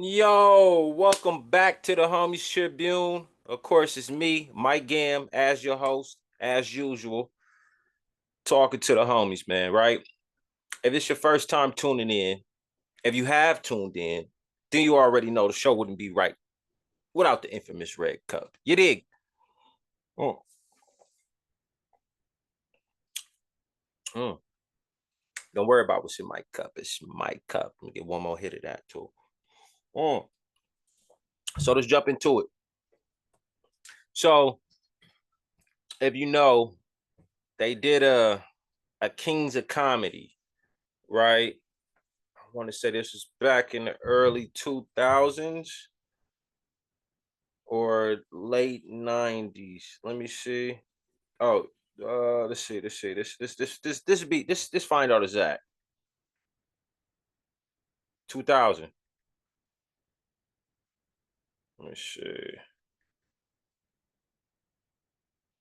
Yo, welcome back to the Homies Tribune. Of course, it's me, Mike Gam, as your host, as usual, talking to the homies, man, right? If it's your first time tuning in, if you have tuned in, then you already know the show wouldn't be right without the infamous Red Cup. You dig? Mm, mm. Don't worry about what's in my cup. It's my cup. Let me get one more hit of that, too. Mm. So let's jump into it. So, if you know, they did a Kings of Comedy, right? I want to say this was back in the early 2000s or late 90s. Let me see. Oh, let's see. This be this find out is that 2000. Let me see.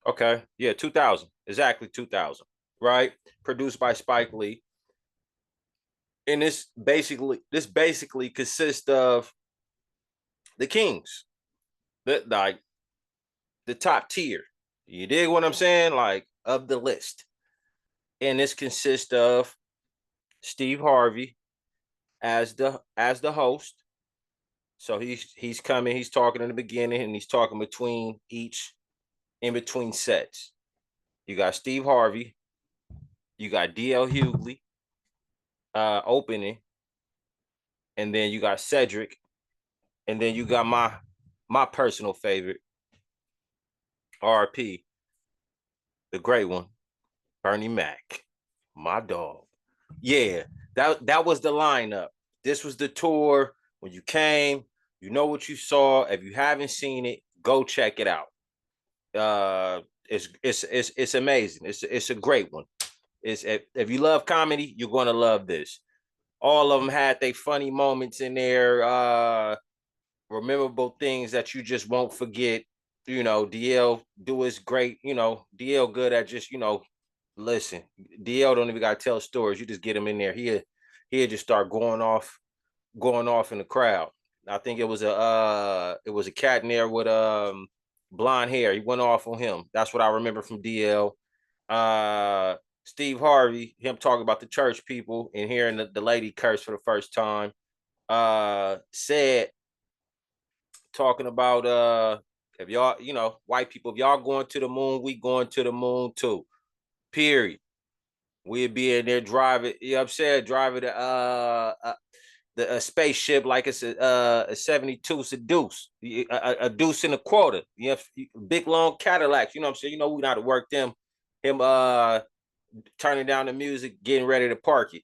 Okay, yeah, 2000. Exactly 2000. Right? Produced by Spike Lee. And this basically consists of the Kings. Like the top tier. You dig what I'm saying? Like of the list. And this consists of Steve Harvey as the host. So he's coming, he's talking in the beginning, and he's talking between each in between sets. You got Steve Harvey, you got DL Hughley opening, and then you got Cedric, and then you got my personal favorite, RP, the great one, Bernie Mac, my dog. Yeah, that was the lineup. This was the tour. When you came, you know what you saw. If you haven't seen it, go check it out. It's amazing. It's a great one. It's if you love comedy, you're gonna love this. All of them had their funny moments in there, memorable things that you just won't forget. DL do his great. DL good at just listen. DL don't even gotta tell stories. You just get him in there. He'll just start going off in the crowd. I think it was a cat in there with blonde hair. He went off on him. That's what I remember from DL. Uh Steve Harvey, him talking about the church people and hearing the lady curse for the first time. Said talking about if y'all, white people, if y'all going to the moon, we going to the moon too. Period. We'd be in there driving, you know what I'm saying? Driving the a spaceship like it's a 72 Seduce, a deuce and a quarter. You have big long Cadillacs, you know what I'm saying? We know how to work them. Him turning down the music, getting ready to park it.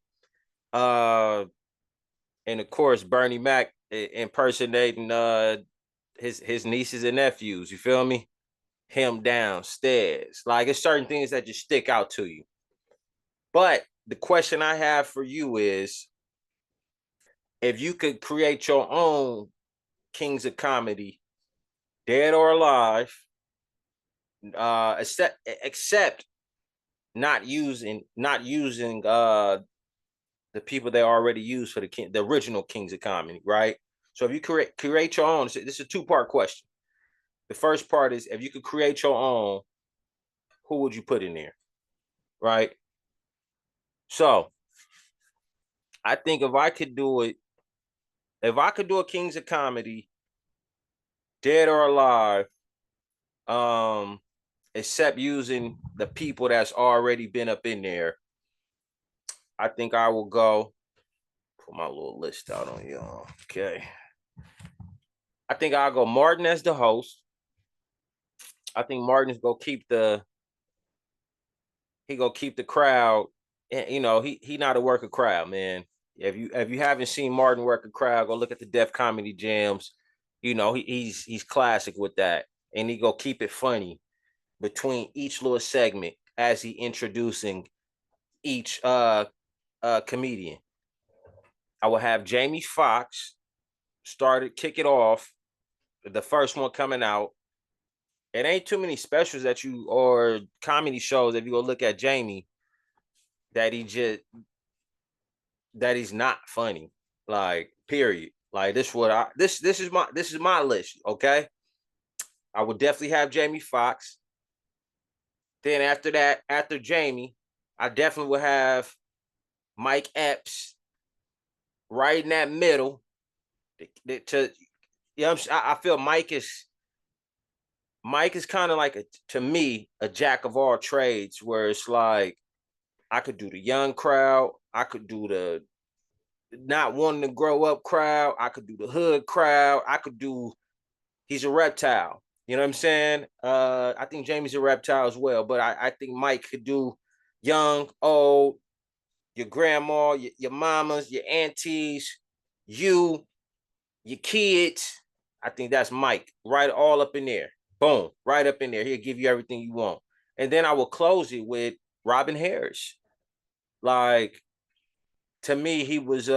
Uh and of course Bernie Mac impersonating his nieces and nephews, you feel me? Him downstairs. Like it's certain things that just stick out to you. But the question I have for you is if you could create your own Kings of Comedy, dead or alive, except not using the people they already used for the original Kings of Comedy, right? So if you create your own, this is a two-part question. The first part is if you could create your own, who would you put in there, right? So I think if I could do a Kings of Comedy, dead or alive, um, except using the people that's already been up in there, I think I will go. Put my little list out on y'all. Okay. I think I'll go Martin as the host. I think Martin's gonna keep the crowd. He not a work a crowd, man. If you haven't seen Martin work a crowd, go look at the Def Comedy Jams. He's classic with that, and he go keep it funny between each little segment as he introducing each comedian. I will have Jamie Foxx kick it off. The first one coming out. It ain't too many specials or comedy shows if you go look at Jamie that he just that he's not funny. Like, period. Like this is my list. Okay, I would definitely have Jamie Foxx. Then after that, after Jamie, I definitely would have Mike Epps right in that middle. To yeah, I feel Mike is kind of like to me a jack of all trades, where it's like I could do the young crowd, I could do the not wanting to grow up crowd, I could do the hood crowd, I could do. He's a reptile. You know what I'm saying? I think Jamie's a reptile as well, but I think Mike could do young, old, your grandma, your mamas, your aunties, you, your kids. I think that's Mike, right all up in there. Boom, right up in there. He'll give you everything you want. And then I will close it with Robin Harris. Like to me, he was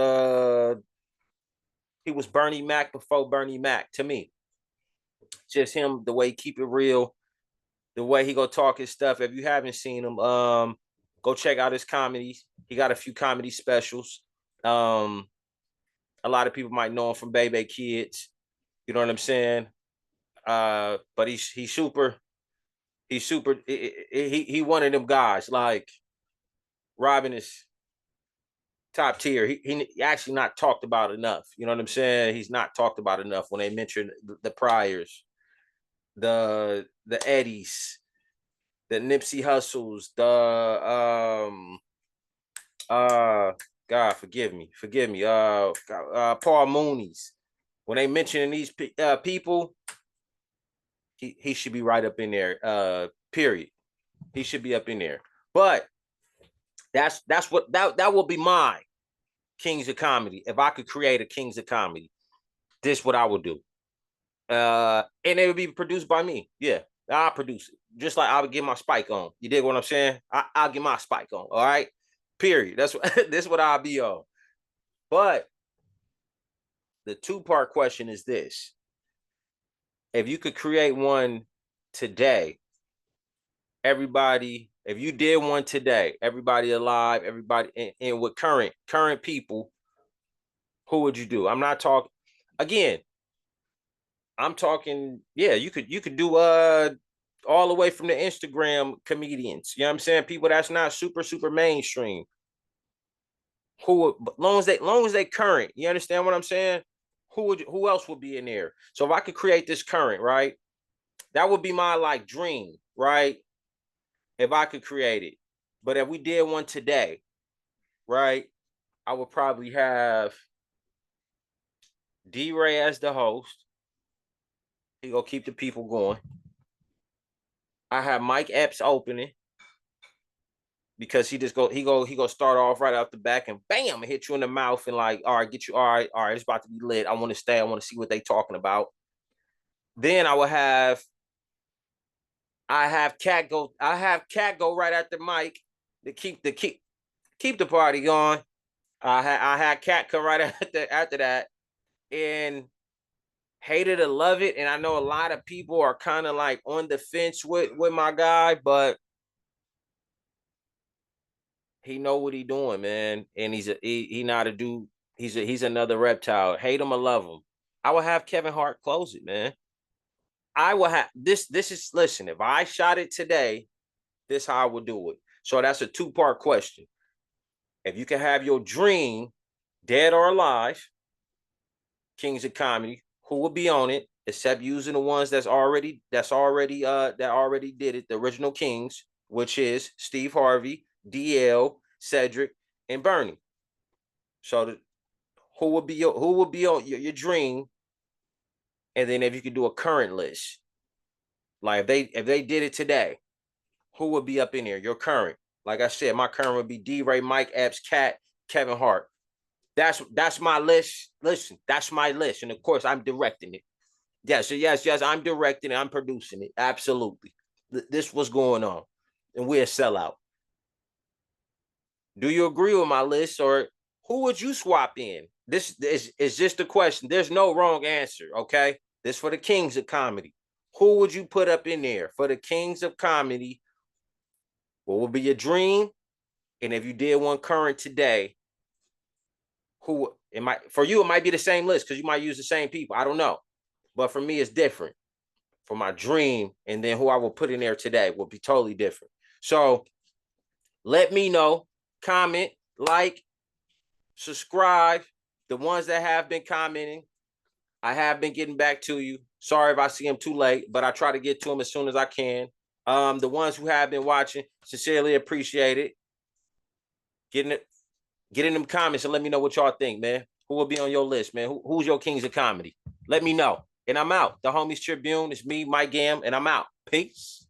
Bernie Mac before Bernie Mac to me. Just him, the way he keep it real, the way he go talk his stuff. If you haven't seen him, go check out his comedies. He got a few comedy specials. Um, a lot of people might know him from Baby Kids. You know what I'm saying? But he's super. He one of them guys. Like Robin is top tier. He actually not talked about enough. You know what I'm saying? He's not talked about enough when they mention the Pryors, the Eddies, the Nipsey Hustles, the uh God forgive me, Paul Mooney's. When they mentioning these people, he should be right up in there. Period. He should be up in there. But that's what that will be my Kings of Comedy. If I could create a Kings of Comedy, this what I would do. And it would be produced by me. Yeah, I'll produce it. Just like I would get my spike on. You dig what I'm saying? I'll get my spike on. All right. Period. That's what this is what I'll be on. But the two-part question is this. If you could create one today, everybody, if you did one today, everybody alive, everybody and with current people, who would you do? I'm not talking again. I'm talking, yeah, you could do all the way from the Instagram comedians. You know what I'm saying? People that's not super mainstream. Who long as they current, you understand what I'm saying? Who else would be in there? So if I could create this current, right? That would be my like dream, right? If I could create it. But if we did one today, right? I would probably have D Ray as the host. He gonna keep the people going. I have Mike Epps opening because he go start off right out the back and bam, hit you in the mouth and like, all right, get you, all right, it's about to be lit. I want to stay. I want to see what they talking about. Then I have Cat go right at the mic to keep the party going. I had Cat come right after that, and hate it or love it. And I know a lot of people are kind of like on the fence with my guy, but he know what he doing, man. And he not a dude. He's another reptile. Hate him or love him. I would have Kevin Hart close it, man. I will have this is listen, if I shot it today, this how I would do it. So that's a two-part question. If you can have your dream, dead or alive, Kings of Comedy, who will be on it, except using the ones that already did it, the original Kings, which is Steve Harvey, DL, Cedric, and Bernie. So who would be on your dream? And then if you could do a current list, like if they did it today, who would be up in there? Your current. Like I said, my current would be D Ray, Mike Epps, Cat, Kevin Hart. That's my list. Listen, that's my list. And of course, I'm directing it. Yes, I'm directing it. I'm producing it. Absolutely. This was going on. And we're a sellout. Do you agree with my list, or who would you swap in? This is just a question. There's no wrong answer, okay? This for the Kings of Comedy. Who would you put up in there for the Kings of Comedy? What would be your dream? And if you did one current today, who it might for you, it might be the same list because you might use the same people. I don't know. But for me, it's different. For my dream, and then who I will put in there today will be totally different. So let me know, comment, like, subscribe. The ones that have been commenting, I have been getting back to you. Sorry if I see them too late, but I try to get to them as soon as I can. The ones who have been watching, sincerely appreciate it. Get in them comments and let me know what y'all think, man. Who will be on your list, man? Who's your kings of comedy? Let me know. And I'm out. The Homies Tribune. It's me, Mike Gam, and I'm out. Peace.